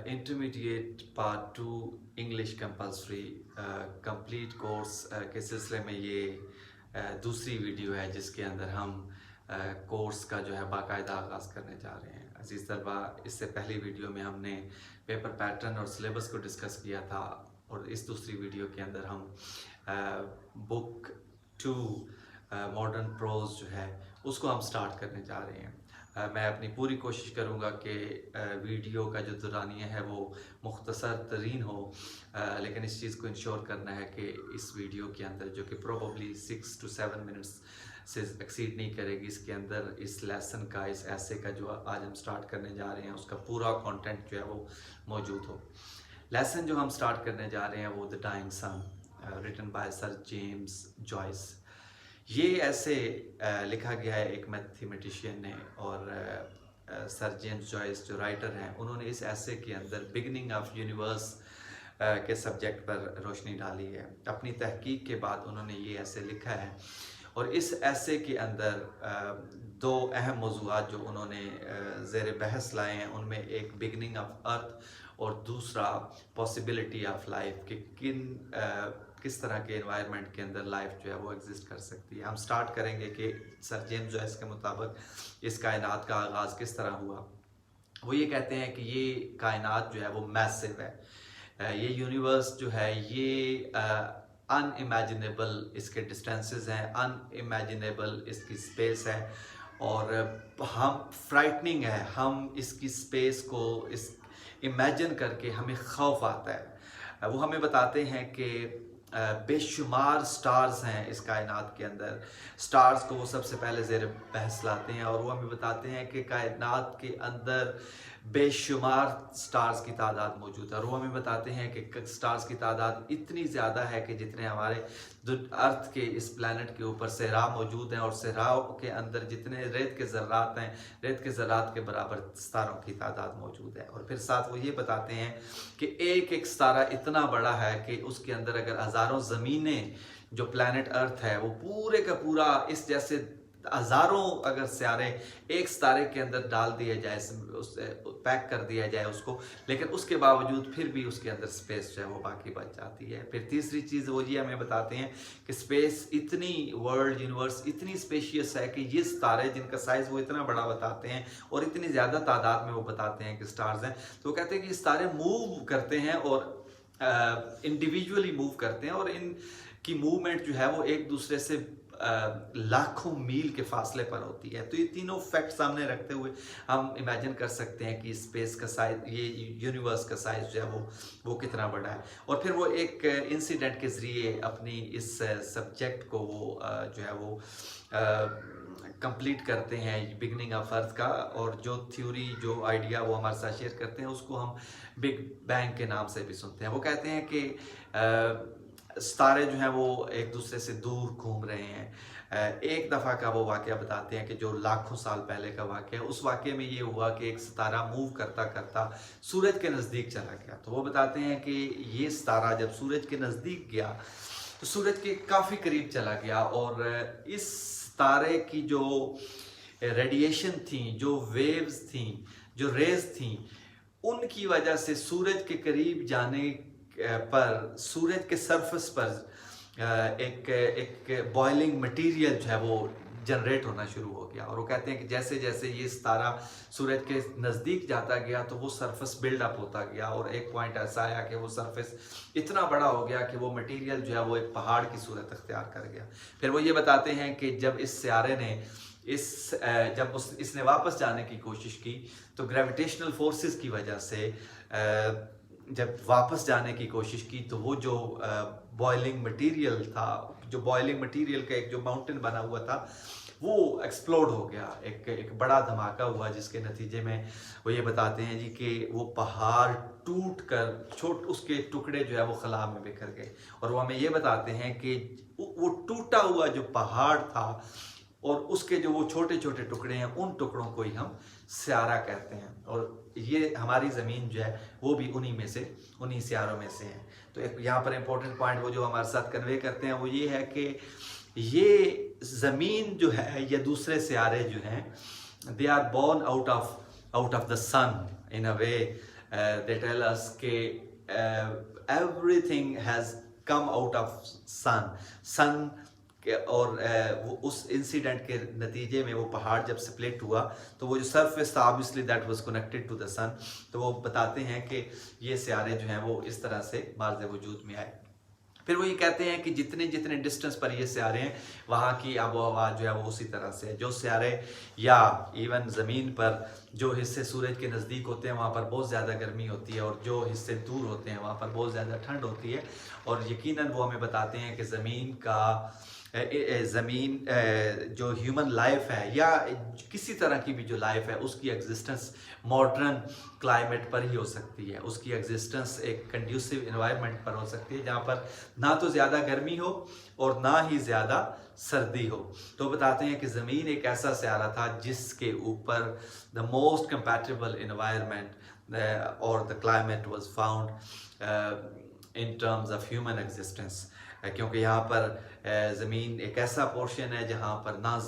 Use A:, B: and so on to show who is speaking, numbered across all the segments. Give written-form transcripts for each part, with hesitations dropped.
A: Intermediate part 2 English compulsory complete course के सिलसिले में ये दूसरी वीडियो है जिसके अंदर हम कोर्स का जो है बाकायदा आगाज़ करने जा रहे हैं। अजीज़ तलबा, इससे पहली वीडियो में हमने पेपर पैटर्न और सिलेबस को डिस्कस किया था और इस दूसरी वीडियो के अंदर हम बुक 2 मॉडर्न प्रोज जो है उसको हम स्टार्ट करने जा रहे हैं। मैं अपनी पूरी कोशिश करूँगा कि वीडियो का जो दुरानिया है वो मुख्तसर तरीन हो, लेकिन इस चीज़ को इंश्योर करना है कि इस वीडियो के अंदर जो कि प्रोबेबली 6 to 7 मिनट्स से एक्सीड नहीं करेगी, इसके अंदर इस लेसन का, इस ऐसे का जो आज हम स्टार्ट करने जा रहे हैं उसका पूरा कंटेंट जो है वो मौजूद हो। लेसन जो हम स्टार्ट करने जा रहे हैं वो the dying son, written by sir James Joyce. ये ऐसे लिखा गया है एक मैथमेटिशियन ने, और सर जेम्स जॉयस जो राइटर हैं उन्होंने इस ऐसे के अंदर बिगनिंग ऑफ यूनिवर्स के सब्जेक्ट पर रोशनी डाली है। अपनी तहकीक के बाद उन्होंने ये ऐसे लिखा है और इस ऐसे के अंदर दो अहम मौज़ूआत जो उन्होंने ज़ेर बहस लाए हैं, उनमें एक बिगनिंग ऑफ अर्थ और दूसरा पॉसिबिलिटी ऑफ लाइफ कि किस तरह के एनवायरनमेंट के अंदर लाइफ जो है वो एग्जिस्ट कर सकती है। हम स्टार्ट करेंगे कि सर जेम्स जॉयस के मुताबिक इस कायनात का आगाज़ किस तरह हुआ। वो ये कहते हैं कि ये कायनात जो है वो मैसिव है, ये यूनिवर्स जो है ये अनइमेजिनेबल इसके डिस्टेंसेस हैं, अनइमेजिनेबल इसकी स्पेस है और हम फ्राइटनिंग है, हम इसकी स्पेस को इस इमेजिन करके हमें खौफ आता है। वो हमें बताते हैं कि बेशुमार स्टार्स हैं इस कायनात के अंदर। स्टार्स को वो सबसे पहले ज़ेर बहस लाते हैं और वो हमें बताते हैं कि कायनात के अंदर बेशुमार स्टार्स की तादाद मौजूद है और वो हमें बताते हैं कि स्टार्स की तादाद इतनी ज़्यादा है कि जितने हमारे अर्थ के इस प्लैनेट के ऊपर सहरा मौजूद हैं और सहरा के अंदर जितने रेत के ज़र्रात हैं, रेत के ज़र्रात के बराबर सितारों की तादाद मौजूद है। और फिर साथ वो ये बताते हैं कि एक एक सितारा इतना बड़ा है कि उसके अंदर अगर हज़ारों ज़मीनें जो प्लैनेट अर्थ है वो पूरे का पूरा इस जैसे हज़ारों अगर सितारे एक सितारे के अंदर डाल दिए जाए, उससे पैक कर दिया जाए उसको, लेकिन उसके बावजूद फिर भी उसके अंदर स्पेस जो है वो बाकी बच जाती है। फिर तीसरी चीज़ वो ये हमें बताते हैं कि स्पेस इतनी, वर्ल्ड यूनिवर्स इतनी स्पेशियस है कि ये सितारे जिनका साइज़ वो इतना बड़ा बताते हैं और इतनी ज़्यादा तादाद में वो बताते हैं कि स्टार्स हैं, तो वो कहते हैं कि सितारे मूव करते हैं और इंडिविजुअली मूव करते हैं और इनकी मूवमेंट जो है वो एक दूसरे से लाखों मील के फासले पर होती है। तो ये तीनों फैक्ट सामने रखते हुए हम इमेजिन कर सकते हैं कि स्पेस का साइज, ये यूनिवर्स का साइज जो है वो कितना बड़ा है। और फिर वो एक इंसिडेंट के ज़रिए अपनी इस सब्जेक्ट को वो जो है वो कंप्लीट करते हैं, बिगनिंग ऑफ अर्थ का, और जो थ्योरी, जो आइडिया वो हमारे साथ शेयर करते हैं उसको हम बिग बैंग के नाम से भी सुनते हैं। वो कहते हैं कि सितारे जो हैं वो एक दूसरे से दूर घूम रहे हैं। एक दफ़ा का वो वाक़या बताते हैं कि जो लाखों साल पहले का वाक़या है, उस वाक़ये में ये हुआ कि एक सितारा मूव करता करता सूरज के नज़दीक चला गया। तो वो बताते हैं कि ये सितारा जब सूरज के नज़दीक गया तो सूरज के काफ़ी करीब चला गया और इस सितारे की जो रेडिएशन थी, जो वेव्स थी, जो रेज थी, उनकी वजह से सूरज के करीब जाने पर सूरज के सरफेस पर एक बॉइलिंग मटेरियल जो है वो जनरेट होना शुरू हो गया। और वो कहते हैं कि जैसे जैसे ये सितारा सूरज के नज़दीक जाता गया तो वो सरफेस बिल्डअप होता गया और एक पॉइंट ऐसा आया कि वो सरफेस इतना बड़ा हो गया कि वो मटेरियल जो है वो एक पहाड़ की सूरत अख्तियार कर गया। फिर वो ये बताते हैं कि जब इस सियारे ने इसने वापस जाने की कोशिश की तो ग्रेविटेशनल फोर्सेस की वजह से जब वापस जाने की कोशिश की तो वो जो बॉइलिंग मटेरियल था, जो बॉइलिंग मटेरियल का एक जो माउंटेन बना हुआ था वो एक्सप्लोड हो गया, एक बड़ा धमाका हुआ जिसके नतीजे में वो ये बताते हैं जी कि वो पहाड़ टूट कर उसके टुकड़े जो है वो खला में बिखर गए। और वो हमें ये बताते हैं कि वो टूटा हुआ जो पहाड़ था और उसके जो वो छोटे छोटे टुकड़े हैं, उन टुकड़ों को ही हम सियारा कहते हैं और ये हमारी ज़मीन जो है वो भी उन्हीं सियारों में से है। तो एक यहाँ पर इम्पोर्टेंट पॉइंट वो जो हमारे साथ कन्वे करते हैं वो ये है कि ये ज़मीन जो है या दूसरे सियारे जो हैं, they are born out of the sun in a way they tell us के everything has come out of sun और वो उस इंसिडेंट के नतीजे में वो पहाड़ जब स्प्लिट हुआ तो वो जो सरफेस था obviously that was connected to the sun, तो वो बताते हैं कि ये सियारे जो हैं वो इस तरह से मार्ज़ वजूद में आए। फिर वो ये कहते हैं कि जितने जितने डिस्टेंस पर ये सियारे हैं वहाँ की आबो हवा जो है वो उसी तरह से है। जो सियारे या इवन ज़मीन पर जो हिस्से सूरज के नज़दीक होते हैं वहाँ पर बहुत ज़्यादा गर्मी होती है और जो हिस्से दूर होते हैं वहाँ पर बहुत ज़्यादा ठंड होती है। और यकीनन वो हमें बताते हैं कि ज़मीन का ज़मीन जो ह्यूमन लाइफ है या किसी तरह की भी जो लाइफ है उसकी एग्जिस्टेंस मॉडर्न क्लाइमेट पर ही हो सकती है। उसकी एग्जिस्टेंस एक कंड्यूसिव इन्वायरमेंट पर हो सकती है जहाँ पर ना तो ज़्यादा गर्मी हो और ना ही ज़्यादा सर्दी हो। तो बताते हैं कि ज़मीन एक ऐसा सियारा था जिसके ऊपर द मोस्ट कंपैटिबल इन्वायरमेंट और the climate was found in terms of human existence, क्योंकि यहाँ पर ज़मीन एक ऐसा पोर्शन है जहाँ पर ना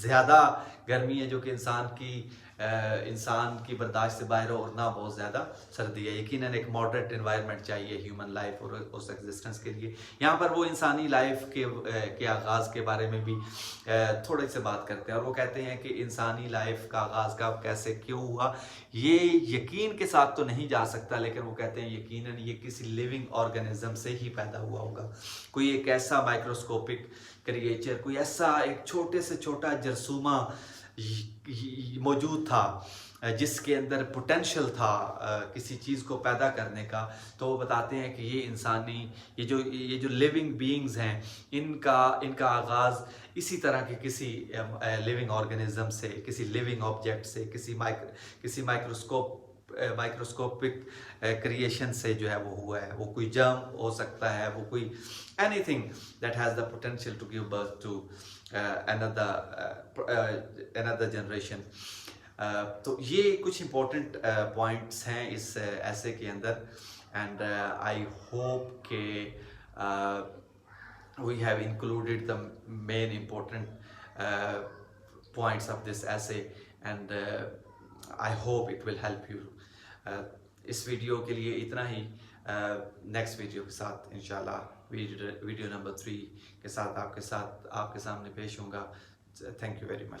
A: ज़्यादा गर्मी है जो कि इंसान की बर्दाश्त से बाहर हो और ना बहुत ज़्यादा सर्दी है। यकीनन एक मॉडरेट इन्वायरमेंट चाहिए ह्यूमन लाइफ और उस एग्जिस्टेंस के लिए। यहाँ पर वो इंसानी लाइफ के आगाज़ के बारे में भी थोड़े से बात करते हैं और वो कहते हैं कि इंसानी लाइफ का आगाज़ कब कैसे क्यों हुआ ये यकीन के साथ तो नहीं जा सकता, लेकिन वो कहते हैं यकीनन ये किसी लिविंग ऑर्गेनिज्म से ही पैदा हुआ होगा। कोई एक ऐसा माइक्रोस्कोपिक क्रिएचर, कोई ऐसा एक छोटे से छोटा जरसूमा मौजूद था जिसके अंदर पोटेंशियल था किसी चीज़ को पैदा करने का। तो वो बताते हैं कि ये जो लिविंग बीइंग्स हैं इनका आगाज़ इसी तरह के किसी लिविंग ऑर्गेनिज्म से, किसी लिविंग ऑब्जेक्ट से, किसी माइक्रोस्कोपिक क्रिएशन से जो है वो हुआ है। वो कोई जर्म हो सकता है, वो कोई anything that has the potential to give birth to another generation. तो ये कुछ इम्पोर्टेंट पॉइंट्स हैं इस ऐसे के अंदर एंड आई होप के we have included the main important points of this essay and I hope it will help you. इस video के लिए इतना ही। नेक्स्ट वीडियो के साथ इंशाल्लाह वीडियो नंबर 3 के साथ आपके सामने पेश होऊंगा। Thank you very much.